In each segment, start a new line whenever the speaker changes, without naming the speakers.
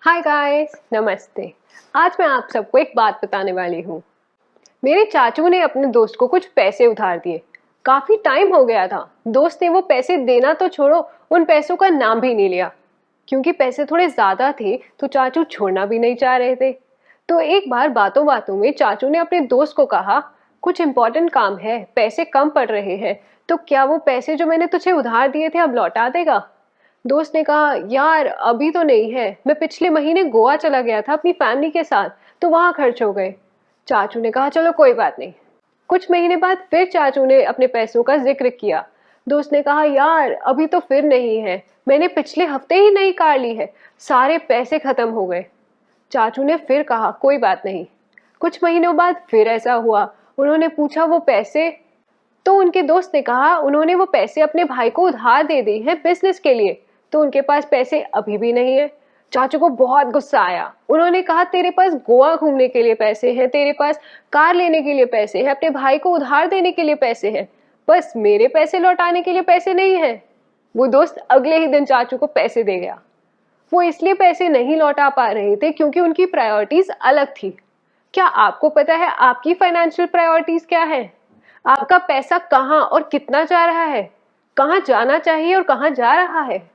Hi guys, नमस्ते। आज मैं आप सबको एक बात बताने वाली हूँ। मेरे चाचू ने अपने दोस्त को कुछ पैसे उधार दिए। काफी टाइम हो गया था। दोस्त ने वो पैसे देना तो छोड़ो, उन पैसों का नाम भी नहीं लिया। क्योंकि पैसे थोड़े ज्यादा थे तो चाचू छोड़ना भी नहीं चाह रहे थे। तो एक बार बातों बातों में चाचू ने अपने दोस्त को कहा, कुछ इंपॉर्टेंट काम है, पैसे कम पड़ रहे हैं, तो क्या वो पैसे जो मैंने तुझे उधार दिए थे अब लौटा देगा? दोस्त ने कहा, यार अभी तो नहीं है, मैं पिछले महीने गोवा चला गया था अपनी फैमिली के साथ, तो वहां खर्च हो गए। चाचू ने कहा, चलो कोई बात नहीं। कुछ महीने बाद फिर चाचू ने अपने पैसों का जिक्र किया। दोस्त ने कहा, यार अभी तो फिर नहीं है, मैंने पिछले हफ्ते ही नई कार ली है, सारे पैसे खत्म हो गए। चाचू ने फिर कहा, कोई बात नहीं। कुछ महीनों बाद फिर ऐसा हुआ। उन्होंने पूछा, वो पैसे? तो उनके दोस्त ने कहा, उन्होंने वो पैसे अपने भाई को उधार दे दी हैं बिजनेस के लिए, तो उनके पास पैसे अभी भी नहीं है। चाचू को बहुत गुस्सा आया। उन्होंने कहा, तेरे पास गोवा घूमने के लिए पैसे हैं, तेरे पास कार लेने के लिए पैसे हैं, अपने भाई को उधार देने के लिए पैसे हैं, बस मेरे पैसे लौटाने के लिए पैसे नहीं है। वो दोस्त अगले ही दिन चाचू को पैसे दे गया। वो इसलिए पैसे नहीं लौटा पा रहे थे क्योंकि उनकी प्रायोरिटीज अलग थी। क्या आपको पता है आपकी फाइनेंशियल प्रायोरिटीज क्या है? आपका पैसा कहाँ और कितना जा रहा है? कहाँ जाना चाहिए और कहाँ जा रहा है?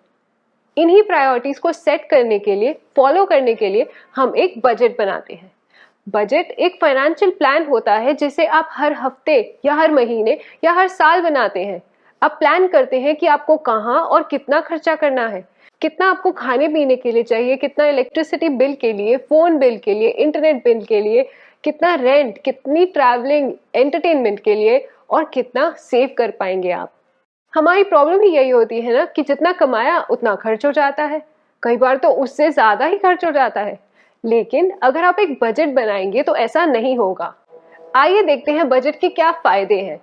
इन्हीं प्रायोरिटीज को सेट करने के लिए, फॉलो करने के लिए हम एक बजट बनाते हैं। बजट एक फाइनेंशियल प्लान होता है जिसे आप हर हफ्ते या हर महीने या हर साल बनाते हैं। आप प्लान करते हैं कि आपको कहाँ और कितना खर्चा करना है, कितना आपको खाने पीने के लिए चाहिए, कितना इलेक्ट्रिसिटी बिल के लिए, फोन बिल के लिए, इंटरनेट बिल के लिए, कितना रेंट, कितनी ट्रैवलिंग, एंटरटेनमेंट के लिए, और कितना सेव कर पाएंगे आप। हमारी प्रॉब्लम ही यही होती है ना कि जितना कमाया उतना खर्च हो जाता है, कई बार तो उससे ज्यादा ही खर्च हो जाता है। लेकिन अगर आप एक बजट बनाएंगे तो ऐसा नहीं होगा। आइए देखते हैं बजट के क्या फायदे हैं।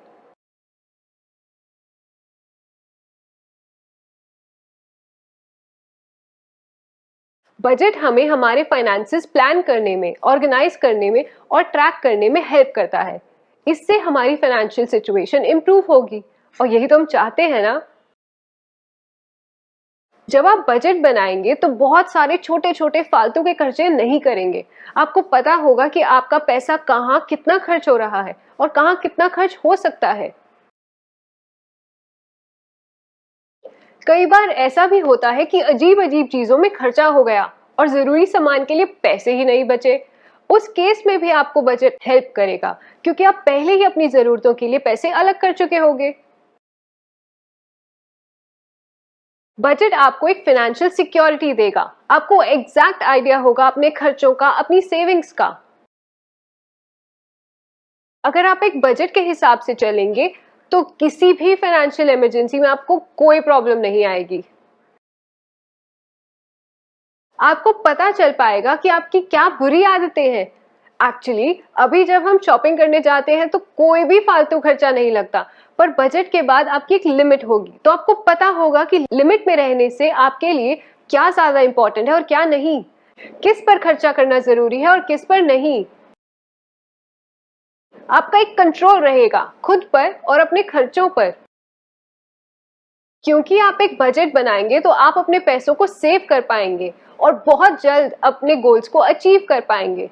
बजट हमें हमारे फाइनेंसेस प्लान करने में, ऑर्गेनाइज करने में और ट्रैक करने में हेल्प करता है। इससे हमारी फाइनेंशियल सिचुएशन इंप्रूव होगी, और यही तो हम चाहते हैं ना। जब आप बजट बनाएंगे तो बहुत सारे छोटे छोटे फालतू के खर्चे नहीं करेंगे। आपको पता होगा कि आपका पैसा कहाँ कितना खर्च हो रहा है और कहाँ कितना खर्च हो सकता है। कई बार ऐसा भी होता है कि अजीब अजीब चीजों में खर्चा हो गया और जरूरी सामान के लिए पैसे ही नहीं बचे। उस केस में भी आपको बजट हेल्प करेगा, क्योंकि आप पहले ही अपनी जरूरतों के लिए पैसे अलग कर चुके होंगे। बजट आपको एक फाइनेंशियल सिक्योरिटी देगा। आपको एग्जैक्ट आइडिया होगा अपने खर्चों का, अपनी सेविंग्स का। अगर आप एक बजट के हिसाब से चलेंगे तो किसी भी फाइनेंशियल इमरजेंसी में आपको कोई प्रॉब्लम नहीं आएगी। आपको पता चल पाएगा कि आपकी क्या बुरी आदतें हैं। एक्चुअली अभी जब हम शॉपिंग करने जाते हैं तो कोई भी फालतू खर्चा नहीं लगता, पर बजट के बाद आपकी एक लिमिट होगी, तो आपको पता होगा कि लिमिट में रहने से आपके लिए क्या ज्यादा इंपॉर्टेंट है और क्या नहीं, किस पर खर्चा करना जरूरी है और किस पर नहीं। आपका एक कंट्रोल रहेगा खुद पर और अपने खर्चों पर। क्योंकि आप एक बजट बनाएंगे तो आप अपने पैसों को सेव कर पाएंगे और बहुत जल्द अपने गोल्स को अचीव कर पाएंगे।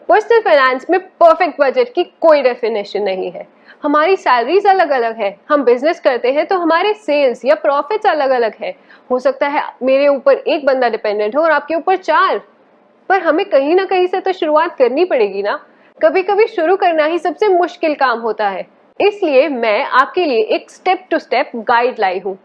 पर्सनल फाइनेंस में परफेक्ट बजट की कोई डेफिनेशन नहीं है। हमारी सैलरीज अलग अलग है, हम बिजनेस करते हैं तो हमारे सेल्स या प्रॉफिट्स अलग अलग है। हो सकता है मेरे ऊपर एक बंदा डिपेंडेंट हो और आपके ऊपर 4, पर हमें कहीं ना कहीं से तो शुरुआत करनी पड़ेगी ना। कभी कभी शुरू करना ही सबसे मुश्किल काम होता है। इसलिए मैं आपके लिए एक स्टेप टू स्टेप गाइड लाई हूँ।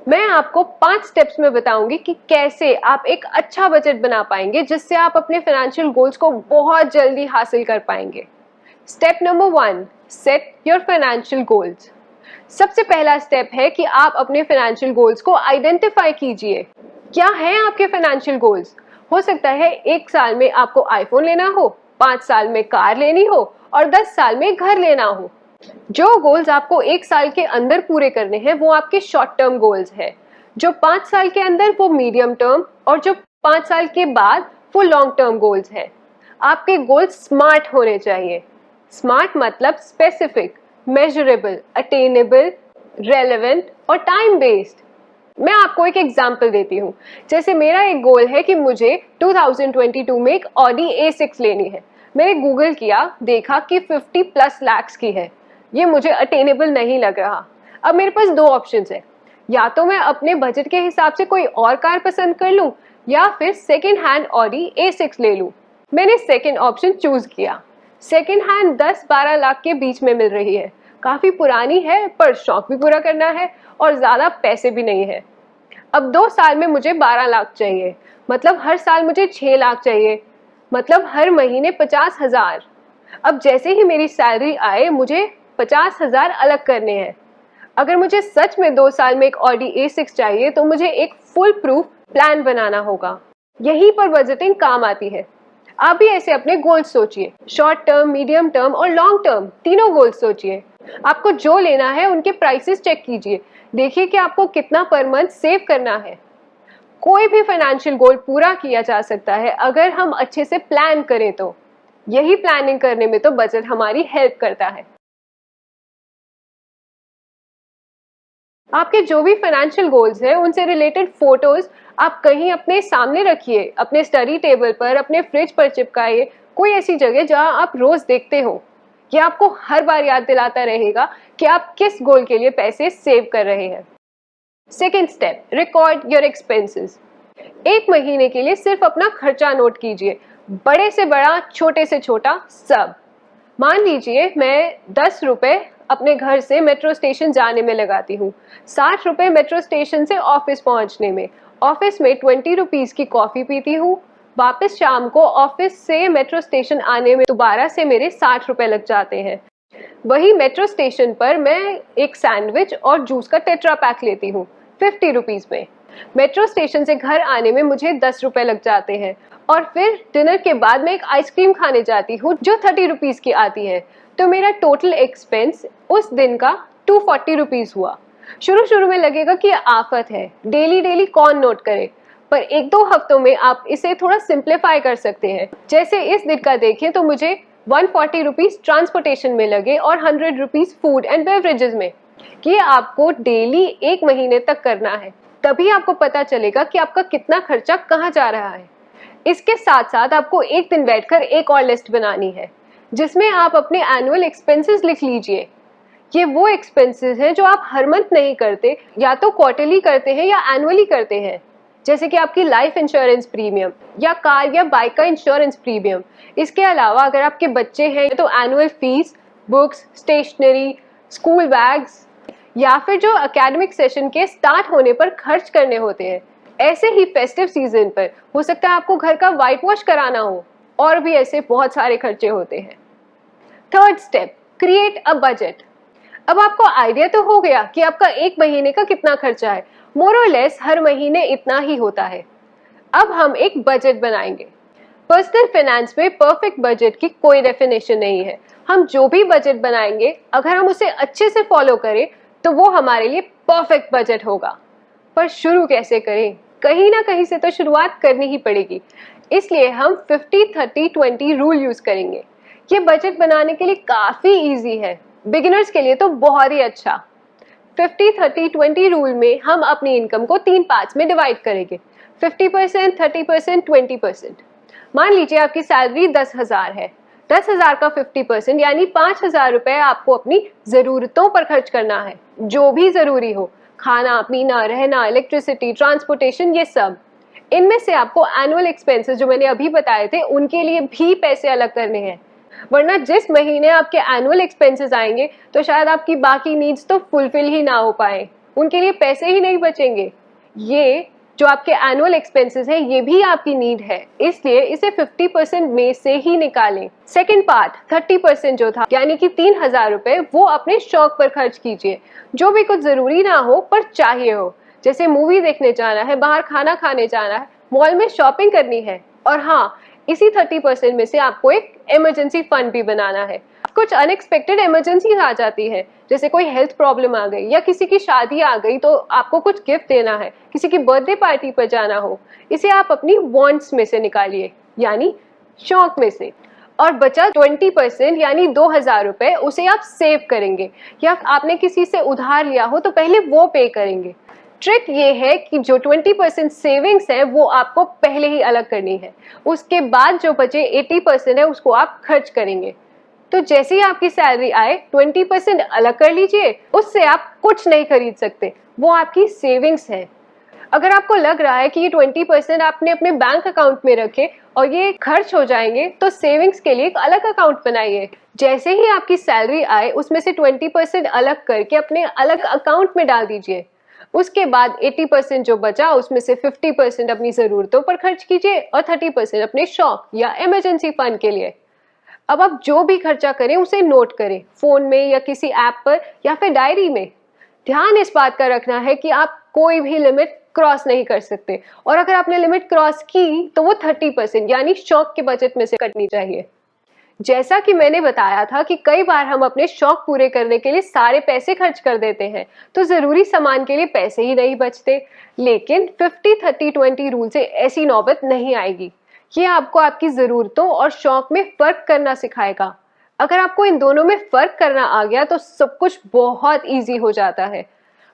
मैं आपको 5 स्टेप्स में बताऊंगी कि कैसे आप एक अच्छा बजट बना पाएंगे जिससे आप अपने फाइनेंशियल गोल्स को बहुत जल्दी हासिल कर पाएंगे। Step number 1, set your financial goals. सबसे पहला स्टेप है कि आप अपने फाइनेंशियल गोल्स को आइडेंटिफाई कीजिए। क्या है आपके फाइनेंशियल गोल्स? हो सकता है 1 साल में आपको आईफोन लेना हो, 5 साल में कार लेनी हो और 10 साल में घर लेना हो। जो गोल्स आपको 1 साल के अंदर पूरे करने हैं वो आपके शॉर्ट टर्म गोल्स है। जो 5 साल के अंदर वो मीडियम टर्म, और जो 5 साल के बाद वो लॉन्ग टर्म गोल्स है। आपके गोल्स स्मार्ट होने चाहिए। स्मार्ट मतलब स्पेसिफिक, मेजरेबल, अटेनेबल, रेलेवेंट और टाइम बेस्ड। मैं आपको एक एग्जाम्पल देती हूँ। जैसे मेरा एक गोल है कि मुझे 2022 में एक ऑडी A6 लेनी है। मैंने गूगल किया, देखा कि 50+ lakhs की है। ये मुझे अटेनेबल नहीं लग रहा। अब मेरे पास दो ऑप्शंस है, या तो मैं अपने बजट के हिसाब से कोई और कार पसंद कर लूँ या फिर सेकेंड हैंड ऑडी A6 ले लूँ। मैंने सेकेंड ऑप्शन चूज किया। सेकेंड हैंड 10-12 लाख के बीच में मिल रही है, काफी पुरानी है पर शौक भी पूरा करना है और ज्यादा पैसे भी नहीं है। अब 2 साल में मुझे 12 लाख चाहिए, मतलब हर साल मुझे 6 लाख चाहिए, मतलब हर महीने 50,000। अब जैसे ही मेरी सैलरी आए मुझे 50,000 अलग करने हैं। अगर मुझे सच में 2 साल में एक ऑडी A6 चाहिए तो मुझे एक फुल प्रूफ प्लान बनाना होगा। यहीं पर बजटिंग काम आती है। आप भी ऐसे अपने गोल्स सोचिए, शॉर्ट टर्म, मीडियम टर्म और लॉन्ग टर्म, तीनों गोल्स सोचिए। आपको जो लेना है उनके प्राइसेस चेक कीजिए, देखिए कि आपको कितना पर मंथ सेव करना है। कोई भी फाइनेंशियल गोल पूरा किया जा सकता है अगर हम अच्छे से प्लान करें तो। यही प्लानिंग करने में तो बजट हमारी हेल्प करता है। आपके जो भी फाइनेंशियल गोल्स हैं उनसे रिलेटेड फोटोज आप कहीं अपने सामने रखिए, अपने स्टडी टेबल पर, अपने फ्रिज पर चिपकाइए, कोई ऐसी जगह जहां आप रोज देखते हो। ये आपको हर बार याद दिलाता रहेगा कि आप किस गोल के लिए पैसे सेव कर रहे हैं। Second step, record your expenses. एक महीने के लिए सिर्फ अपना खर्चा नोट कीजिए, बड़े से बड़ा, छोटे से छोटा, सब। मान लीजिए मैं 10 रुपए अपने घर से मेट्रो स्टेशन जाने में लगाती हूँ, 60 रुपए मेट्रो स्टेशन से ऑफिस पहुंचने में, ऑफिस में 20 रुपीज की कॉफी पीती हूँ, वापस शाम को ऑफिस से मेट्रो स्टेशन आने में दोबारा से मेरे 60 रुपए लग जाते हैं। वही मेट्रो स्टेशन पर मैं एक सैंडविच और जूस का टेट्रा पैक लेती हूँ 50 रुपीज में। मेट्रो स्टेशन से घर आने में मुझे 10 रुपए लग जाते हैं और फिर डिनर के बाद मैं एक आइसक्रीम खाने जाती हूँ जो 30 रुपीज की आती है। तो मेरा टोटल एक्सपेंस उस दिन का 240 रुपीज हुआ। शुरू शुरू में लगेगा कि आफत है, डेली डेली कौन नोट करे, पर 1-2 हफ्तों में आप इसे थोड़ा सिंप्लीफाई कर सकते हैं। जैसे इस दिन का देखें तो मुझे 140 रुपीज ट्रांसपोर्टेशन में लगे और 100 रुपीज फूड एंड बेवरेजेस में। ये आपको डेली 1 महीने तक करना है, तभी आपको पता चलेगा कि आपका कितना खर्चा कहाँ जा रहा है। इसके साथ साथ आपको एक दिन बैठकर एक और लिस्ट बनानी है जिसमें आप अपने एनुअल एक्सपेंसेस लिख लीजिए। ये वो एक्सपेंसेस हैं जो आप हर मंथ नहीं करते, या तो क्वार्टरली करते हैं या एनुअली करते हैं। जैसे कि आपकी लाइफ इंश्योरेंस प्रीमियम या कार या बाइक का इंश्योरेंस प्रीमियम। इसके अलावा अगर आपके बच्चे हैं तो annual fees, books, stationery, school bags, या फिर जो एकेडमिक सेशन के स्टार्ट होने पर खर्च करने होते हैं। ऐसे ही फेस्टिव सीजन पर हो सकता है आपको घर का व्हाइट वॉश कराना हो, और भी ऐसे बहुत सारे खर्चे होते हैं। Third step, create a budget. अब आपको आइडिया तो हो गया कि आपका एक महीने का कितना खर्चा है। मोर और लेस हर महीने इतना ही होता है। अब हम एक बजट बनाएंगे। पर्सनल फाइनेंस में परफेक्ट बजट की कोई डेफिनेशन नहीं है। हम जो भी बजट बनाएंगे अगर हम उसे अच्छे से फॉलो करें तो वो हमारे लिए परफेक्ट बजट होगा। पर शुरू कैसे करें? कहीं ना कहीं से तो शुरुआत करनी ही पड़ेगी। इसलिए हम 50-30-20 रूल यूज करेंगे। ये बजट बनाने के लिए काफी इजी है, बिगिनर्स के लिए तो बहुत ही अच्छा। 50-30-20 रूल में हम अपनी इनकम को 3 पार्ट्स में डिवाइड करेंगे, 50%, 30%, 20%। मान लीजिए आपकी सैलरी 10,000 है। 10,000 का 50% यानी 5,000 रुपए आपको अपनी जरूरतों पर खर्च करना है, जो भी जरूरी हो, खाना पीना, रहना, इलेक्ट्रिसिटी, ट्रांसपोर्टेशन, ये सब। इनमें से आपको एनुअल एक्सपेंसेस जो मैंने अभी बताए थे उनके लिए भी पैसे अलग करने हैं, वरना जिस महीने आपके एनुअल एक्सपेंसेस आएंगे तो शायद आपकी बाकी नीड्स तो फुलफिल ही ना हो पाए, उनके लिए पैसे ही नहीं बचेंगे। ये जो आपके एनुअल एक्सपेंसेस है ये भी आपकी नीड है, इसलिए इसे 50% में से ही निकालें। सेकेंड पार्ट 30% जो था यानी कि 3,000 रुपए, वो अपने शौक पर खर्च कीजिए, जो भी कुछ जरूरी ना हो पर चाहिए हो, जैसे मूवी देखने जाना है, बाहर खाना खाने जाना है, मॉल में शॉपिंग करनी है। और हाँ, इसी 30% में से आपको एक इमरजेंसी फंड भी बनाना है। कुछ अनएक्सपेक्टेड इमरजेंसी आ जाती है, जैसे कोई हेल्थ प्रॉब्लम आ गई या किसी की शादी आ गई तो आपको कुछ गिफ्ट देना है, किसी की बर्थडे पार्टी पर जाना हो, इसे आप अपनी वांट्स में से निकालिए यानी शौक में से। और बचा 20% यानी 2,000 रुपए, उसे आप सेव करेंगे या आपने किसी से उधार लिया हो तो पहले वो पे करेंगे। ट्रिक ये है कि जो 20% सेविंग्स है वो आपको पहले ही अलग करनी है, उसके बाद जो बचे 80% है उसको आप खर्च करेंगे। तो जैसे ही आपकी सैलरी आए 20% अलग कर लीजिए, उससे आप कुछ नहीं खरीद सकते, वो आपकी सेविंग्स है। अगर आपको लग रहा है कि ये 20% आपने अपने बैंक अकाउंट में रखे और ये खर्च हो जाएंगे, तो सेविंग्स के लिए एक अलग अकाउंट बनाइए। जैसे ही आपकी सैलरी आए उसमें से 20% अलग करके अपने अलग अकाउंट में डाल दीजिए। उसके बाद 80% जो बचा उसमें से 50% अपनी जरूरतों पर खर्च कीजिए और 30% अपने शौक या इमरजेंसी फंड के लिए। अब आप जो भी खर्चा करें उसे नोट करें, फोन में या किसी ऐप पर या फिर डायरी में। ध्यान इस बात का रखना है कि आप कोई भी लिमिट क्रॉस नहीं कर सकते, और अगर आपने लिमिट क्रॉस की तो वो 30% यानी शौक के बजट में से कटनी चाहिए। जैसा कि मैंने बताया था कि कई बार हम अपने शौक पूरे करने के लिए सारे पैसे खर्च कर देते हैं, तो जरूरी सामान के लिए पैसे ही नहीं बचते। लेकिन 50-30-20 रूल से ऐसी नौबत नहीं आएगी। ये आपको आपकी जरूरतों और शौक में फर्क करना सिखाएगा। अगर आपको इन दोनों में फर्क करना आ गया तो सब कुछ बहुत इजी हो जाता है।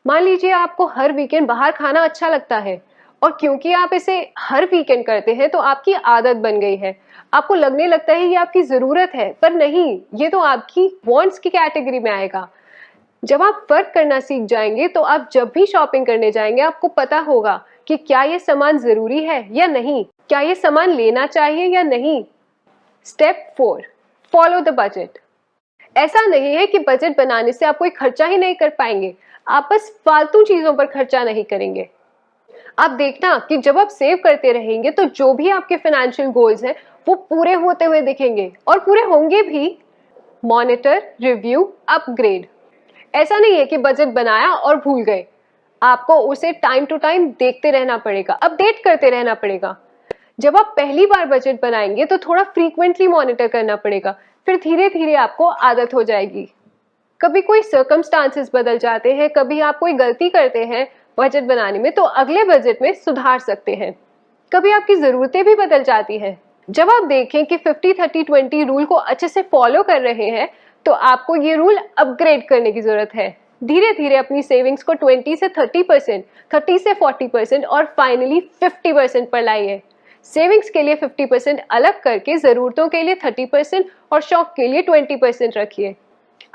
मान लीजिए आपको हर वीकेंड बाहर खाना अच्छा लगता है, और क्योंकि आप इसे हर वीकेंड करते हैं तो आपकी आदत बन गई है। आपको लगने लगता है ये आपकी जरूरत है, पर नहीं, ये तो आपकी वांट्स की कैटेगरी में आएगा। जब आप फर्क करना सीख जाएंगे तो आप जब भी शॉपिंग करने जाएंगे आपको पता होगा कि क्या ये सामान जरूरी है या नहीं, क्या ये सामान लेना चाहिए या नहीं। Step 4, follow the budget. ऐसा नहीं है कि बजट बनाने से आप कोई खर्चा ही नहीं कर पाएंगे, आप बस फालतू चीजों पर खर्चा नहीं करेंगे। आप देखना कि जब आप सेव करते रहेंगे तो जो भी आपके फाइनेंशियल गोल्स हैं वो पूरे होते हुए दिखेंगे, और पूरे होंगे भी। Monitor, review, upgrade. ऐसा नहीं है कि बजट बनाया और भूल गए, आपको उसे टाइम टू टाइम देखते रहना पड़ेगा, अपडेट करते रहना पड़ेगा। जब आप पहली बार बजट बनाएंगे तो थोड़ा फ्रीक्वेंटली मॉनिटर करना पड़ेगा, फिर धीरे धीरे आपको आदत हो जाएगी। कभी कोई सर्कमस्टांसेस बदल जाते हैं, कभी आप कोई गलती करते हैं बजट बनाने में, तो अगले बजट में सुधार सकते हैं। कभी आपकी जरूरतें भी बदल जाती हैं। जब आप देखें कि 50-30-20 रूल को अच्छे से फॉलो कर रहे हैं तो आपको ये रूल अपग्रेड करने की जरूरत है। धीरे धीरे अपनी सेविंग्स को 20 से 30%, 30 से 40% और फाइनली 50% पर लाइए। सेविंग्स के लिए 50% अलग करके जरूरतों के लिए 30% और शौक के लिए 20% रखिए।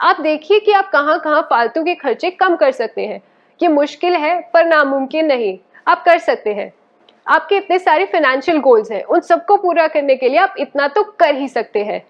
आप देखिए कि आप कहां कहां फालतू के खर्चे कम कर सकते हैं। ये मुश्किल है पर नामुमकिन नहीं, आप कर सकते हैं। आपके इतने सारे फाइनेंशियल गोल्स हैं, उन सबको पूरा करने के लिए आप इतना तो कर ही सकते हैं,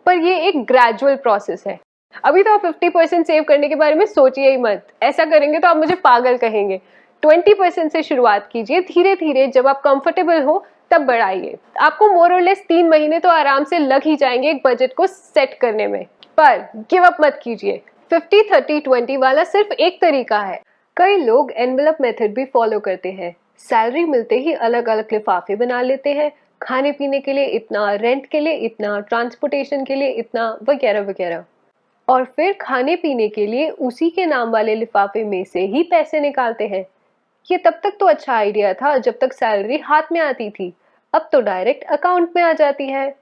पर ये एक ग्रेजुअल प्रोसेस है। अभी तो आप 50% सेव करने के बारे में सोचिए ही मत, ऐसा करेंगे तो आप मुझे पागल कहेंगे। 20% से शुरुआत कीजिए, धीरे धीरे जब आप कंफर्टेबल हो तब बढ़ाइए। आपको मोर और लेस 3 महीने तो आराम से लग ही जाएंगे एक बजट को सेट करने में, पर गिव अप मत कीजिए। 50-30-20 वाला सिर्फ एक तरीका है। कई लोग एनवेलप मेथड भी फॉलो करते हैं। सैलरी मिलते ही अलग अलग लिफाफे बना लेते हैं, खाने पीने के लिए इतना, रेंट के लिए इतना, ट्रांसपोर्टेशन के लिए इतना, वगैरह वगैरह। और फिर खाने पीने के लिए उसी के नाम वाले लिफाफे में से ही पैसे निकालते हैं। ये तब तक तो अच्छा आइडिया था जब तक सैलरी हाथ में आती थी, अब तो डायरेक्ट अकाउंट में आ जाती है।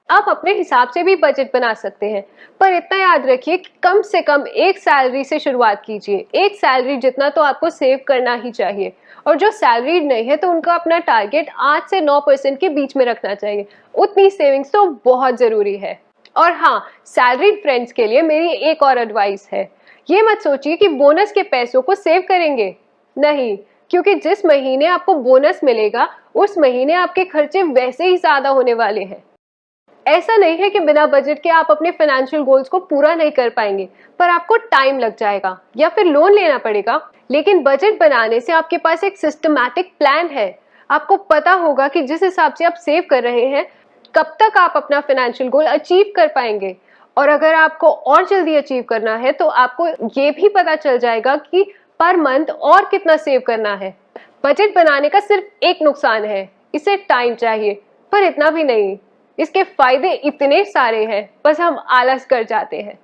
आप अपने हिसाब से भी बजट बना सकते हैं, पर इतना याद रखिए कि कम से कम एक सैलरी से शुरुआत कीजिए। एक सैलरी जितना तो आपको सेव करना ही चाहिए, और जो सैलरीड नहीं है तो उनका अपना टारगेट 8 से 9% के बीच में रखना चाहिए। उतनी सेविंग्स तो बहुत जरूरी है। और हाँ, सैलरीड फ्रेंड्स के लिए मेरी एक और एडवाइस है। ये मत सोचिए कि बोनस के पैसों को सेव करेंगे, नहीं, क्योंकि जिस महीने आपको बोनस मिलेगा उस महीने आपके खर्चे वैसे ही ज्यादा होने वाले हैं। ऐसा नहीं है कि बिना बजट के आप अपने फाइनेंशियल गोल्स को पूरा नहीं कर पाएंगे, पर आपको टाइम लग जाएगा या फिर लोन लेना पड़ेगा। लेकिन बजट बनाने से आपके पास एक सिस्टमैटिक प्लान है। आपको पता होगा कि जिस हिसाब से आप सेव कर रहे हैं कब तक आप अपना फाइनेंशियल गोल अचीव कर पाएंगे। और अगर आपको और जल्दी अचीव करना है तो आपको ये भी पता चल जाएगा कि पर मंथ और कितना सेव करना है। बजट बनाने का सिर्फ एक नुकसान है, इसे टाइम चाहिए, पर इतना भी नहीं। इसके फायदे इतने सारे हैं, बस हम आलस कर जाते हैं।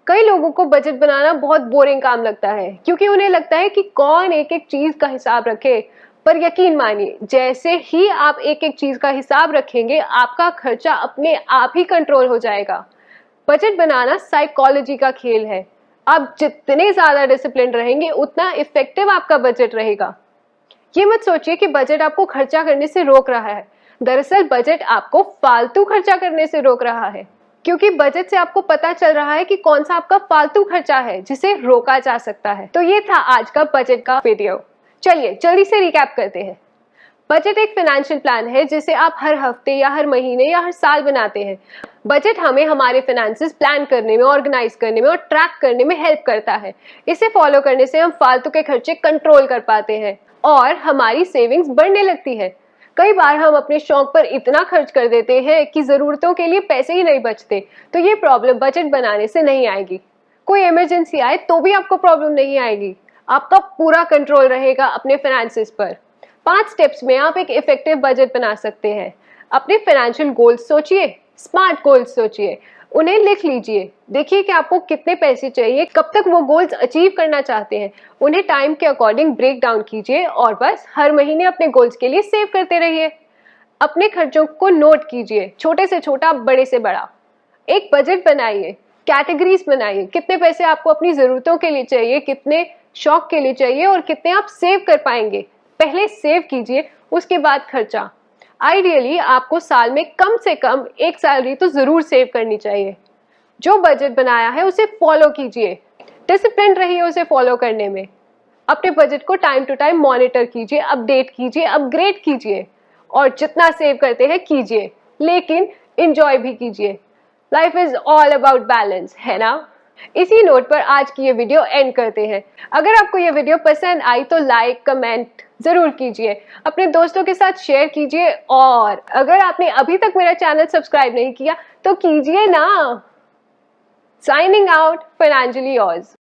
कई लोगों को बजट बनाना बहुत बोरिंग काम लगता है, क्योंकि उन्हें लगता है कि कौन एक एक चीज का हिसाब रखे। पर यकीन मानिए, जैसे ही आप एक एक चीज का हिसाब रखेंगे आपका खर्चा अपने आप ही कंट्रोल हो जाएगा। बजट बनाना साइकोलॉजी का खेल है। आप जितने ज्यादा डिसिप्लिन रहेंगे उतना इफेक्टिव आपका बजट रहेगा। ये मत सोचिए कि बजट आपको खर्चा करने से रोक रहा है। दरअसल बजट आपको फालतू खर्चा करने से रोक रहा है, क्योंकि बजट से आपको पता चल रहा है कि कौन सा आपका फालतू खर्चा है जिसे रोका जा सकता है। तो ये था आज का बजट का वीडियो। चलिए जल्दी से रिकैप करते हैं। बजट एक फाइनेंशियल प्लान है जिसे आप हर हफ्ते या हर महीने या हर साल बनाते हैं। बजट हमें हमारे फाइनेंसेस प्लान करने में, ऑर्गेनाइज करने में और ट्रैक करने में हेल्प करता है। इसे फॉलो करने से हम फालतू के खर्चे कंट्रोल कर पाते हैं और हमारी सेविंग्स बढ़ने लगती है। कई बार हम अपने शौक पर इतना खर्च कर देते हैं कि जरूरतों के लिए पैसे ही नहीं बचते। तो ये प्रॉब्लम बजट बनाने से नहीं आएगी। कोई इमरजेंसी आए तो भी आपको प्रॉब्लम नहीं आएगी। आपका पूरा कंट्रोल रहेगा अपने फाइनेंसेस पर। 5 स्टेप्स में आप एक इफेक्टिव बजट बना सकते हैं। अपने फाइनेंशियल गोल्स सोचिए, स्मार्ट गोल्स सोचिए, उन्हें लिख लीजिए। देखिए कि आपको कितने पैसे चाहिए, कब तक वो गोल्स अचीव करना चाहते हैं। उन्हें टाइम के अकॉर्डिंग ब्रेक डाउन कीजिए और बस हर महीने अपने गोल्स के लिए सेव करते रहिए। अपने खर्चों को नोट कीजिए, छोटे से छोटा, बड़े से बड़ा। एक बजट बनाइए, कैटेगरीज बनाइए। कितने पैसे आपको अपनी जरूरतों के लिए चाहिए, कितने शौक के लिए चाहिए और कितने आप सेव कर पाएंगे। पहले सेव कीजिए, उसके बाद खर्चा। आइडियली आपको साल में कम से कम एक सैलरी तो जरूर सेव करनी चाहिए। जो बजट बनाया है उसे फॉलो कीजिए, डिसिप्लिन रहिए उसे फॉलो करने में। अपने बजट को टाइम टू टाइम मॉनिटर कीजिए, अपडेट कीजिए, अपग्रेड कीजिए और जितना सेव करते हैं कीजिए, लेकिन एंजॉय भी कीजिए। Life is all about balance, है ना। इसी नोट पर आज की ये वीडियो एंड करते हैं। अगर आपको ये वीडियो पसंद आई तो लाइक, कमेंट जरूर कीजिए, अपने दोस्तों के साथ शेयर कीजिए और अगर आपने अभी तक मेरा चैनल सब्सक्राइब नहीं किया तो कीजिए ना। Signing out, financially yours.